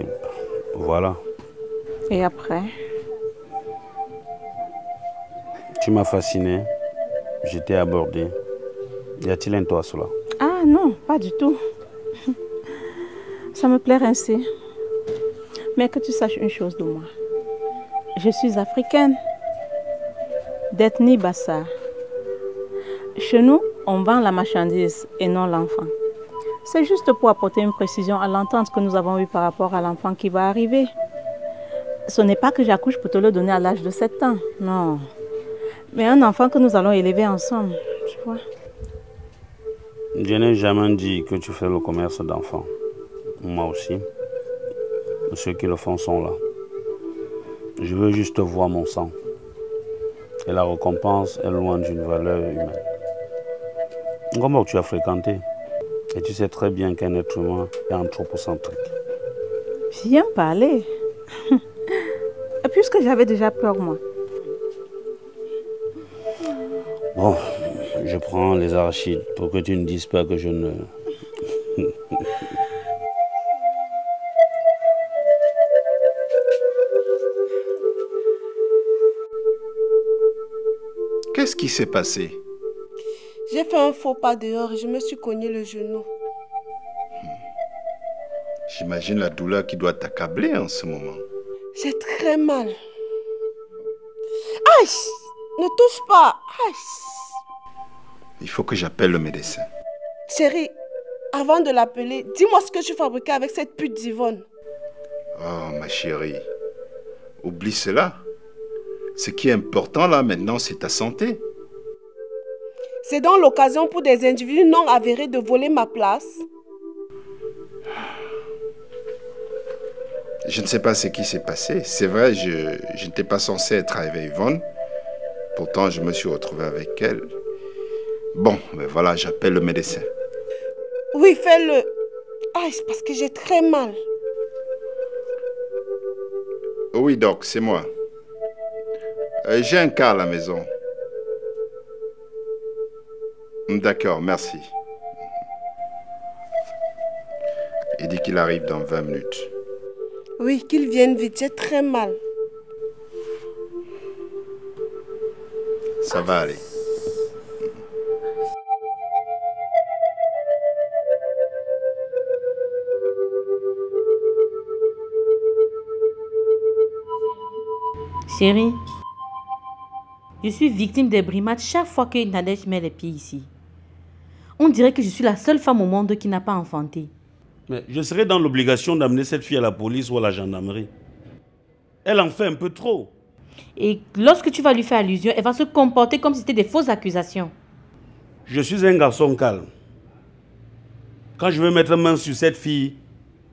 Voilà. Et après? Tu m'as fasciné. J'étais abordé. Y a-t-il un toit cela? Ah non, pas du tout. Ça me plaît ainsi. Mais que tu saches une chose de moi. Je suis africaine. D'ethnie Bassa. Chez nous, on vend la marchandise et non l'enfant. C'est juste pour apporter une précision à l'entente que nous avons eue par rapport à l'enfant qui va arriver. Ce n'est pas que j'accouche pour te le donner à l'âge de 7 ans, non. Mais un enfant que nous allons élever ensemble, tu vois. Je n'ai jamais dit que tu fais le commerce d'enfants. Moi aussi. Ceux qui le font sont là. Je veux juste voir mon sang. Et la récompense est loin d'une valeur humaine. Comment tu as fréquenté? Et tu sais très bien qu'un être humain est anthropocentrique. Viens parler. Puisque j'avais déjà peur, moi. Bon, je prends les arachides pour que tu ne dises pas que je ne... Qu'est-ce qui s'est passé? J'ai fait un faux pas dehors et je me suis cogné le genou. J'imagine la douleur qui doit t'accabler en ce moment. J'ai très mal. Aïe! Ne touche pas! Aïe! Il faut que j'appelle le médecin. Chérie, avant de l'appeler, dis-moi ce que tu fabriquais avec cette pute d'Yvonne. Oh, ma chérie, oublie cela. Ce qui est important là maintenant, c'est ta santé. C'est donc l'occasion pour des individus non avérés de voler ma place. Je ne sais pas ce qui s'est passé. C'est vrai, je n'étais pas censé être avec Yvonne. Pourtant, je me suis retrouvé avec elle. Bon, mais voilà, j'appelle le médecin. Oui, fais-le. Aïe, c'est parce que j'ai très mal. Oui, doc, c'est moi. J'ai un cas à la maison. D'accord, merci. Il dit qu'il arrive dans 20 minutes. Oui, qu'il vienne vite, j'ai très mal. Ça va aller. Chérie, je suis victime des brimades chaque fois que Nadège met les pieds ici. On dirait que je suis la seule femme au monde qui n'a pas enfanté. Mais je serais dans l'obligation d'amener cette fille à la police ou à la gendarmerie. Elle en fait un peu trop. Et lorsque tu vas lui faire allusion, elle va se comporter comme si c'était des fausses accusations. Je suis un garçon calme. Quand je vais mettre main sur cette fille,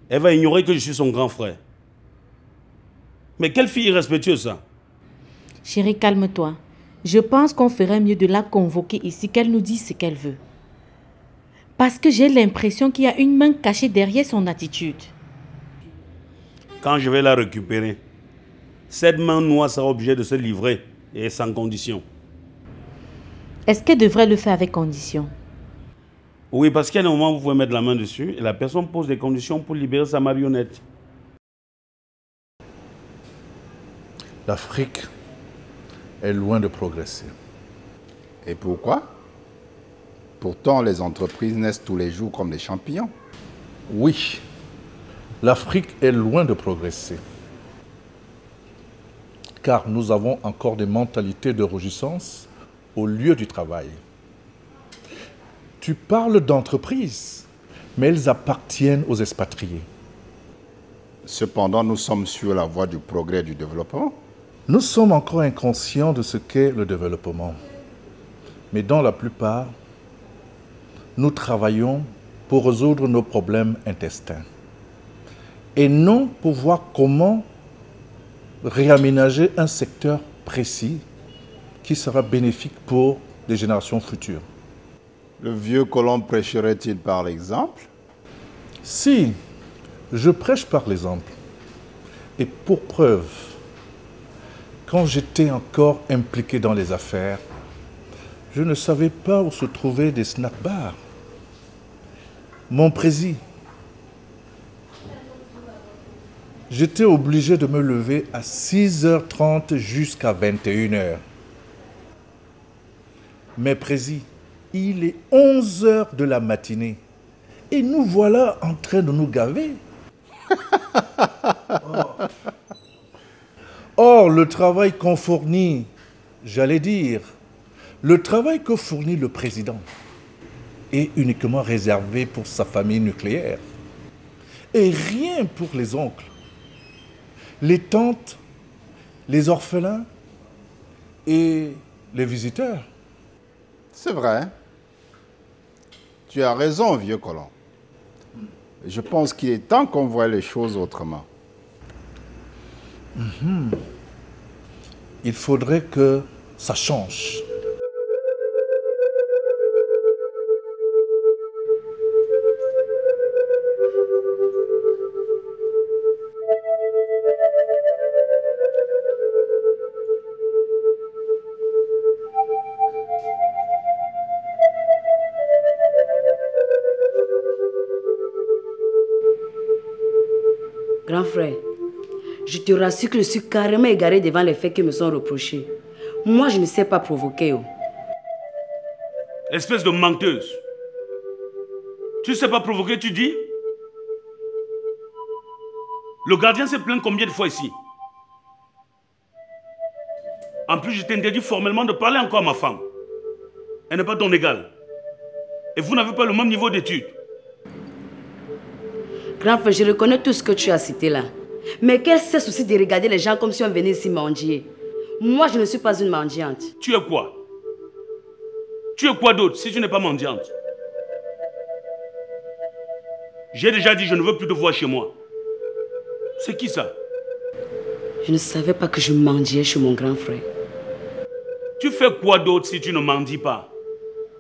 elle va ignorer que je suis son grand frère. Mais quelle fille irrespectueuse ça? Chérie, calme-toi. Je pense qu'on ferait mieux de la convoquer ici, qu'elle nous dise ce qu'elle veut. Parce que j'ai l'impression qu'il y a une main cachée derrière son attitude. Quand je vais la récupérer, cette main noire sera obligée de se livrer et sans condition. Est-ce qu'elle devrait le faire avec condition? Oui, parce qu'il y a un moment où vous pouvez mettre la main dessus et la personne pose des conditions pour libérer sa marionnette. L'Afrique est loin de progresser. Et pourquoi? Pourtant, les entreprises naissent tous les jours comme des champignons. Oui, l'Afrique est loin de progresser. Car nous avons encore des mentalités de réjouissance au lieu du travail. Tu parles d'entreprises, mais elles appartiennent aux expatriés. Cependant, nous sommes sur la voie du progrès et du développement. Nous sommes encore inconscients de ce qu'est le développement. Mais dans la plupart, nous travaillons pour résoudre nos problèmes intestins. Et non pour voir comment réaménager un secteur précis qui sera bénéfique pour les générations futures. Le vieux colon prêcherait-il par l'exemple? Si, je prêche par l'exemple. Et pour preuve, quand j'étais encore impliqué dans les affaires, je ne savais pas où se trouvaient des snack bars. Mon président, j'étais obligé de me lever à 6h30 jusqu'à 21h. Mais président, il est 11h de la matinée et nous voilà en train de nous gaver. Or, le travail qu'on fournit, j'allais dire, le travail que fournit le président est uniquement réservé pour sa famille nucléaire. Et rien pour les oncles, les tantes, les orphelins et les visiteurs. C'est vrai. Tu as raison, vieux colon. Je pense qu'il est temps qu'on voie les choses autrement. Il faudrait que ça change. Grand frère, je te rassure que je suis carrément égarée devant les faits qui me sont reprochés. Moi, je ne sais pas provoquer. Espèce de menteuse. Tu ne sais pas provoquer, tu dis? Le gardien s'est plaint combien de fois ici? En plus, je t'interdis formellement de parler encore à ma femme. Elle n'est pas ton égale. Et vous n'avez pas le même niveau d'études. Grand frère, je reconnais tout ce que tu as cité là. Mais quel c'est ce souci de regarder les gens comme si on venait ici mendier? Moi, je ne suis pas une mendiante. Tu es quoi? Tu es quoi d'autre si tu n'es pas mendiante? J'ai déjà dit, je ne veux plus te voir chez moi. C'est qui ça? Je ne savais pas que je mendiais chez mon grand frère. Tu fais quoi d'autre si tu ne mendies pas?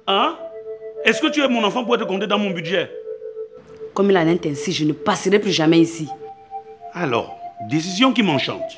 Hein? Est-ce que tu es mon enfant pour être compté dans mon budget? Comme il en est ainsi, je ne passerai plus jamais ici. Alors, décision qui m'enchante.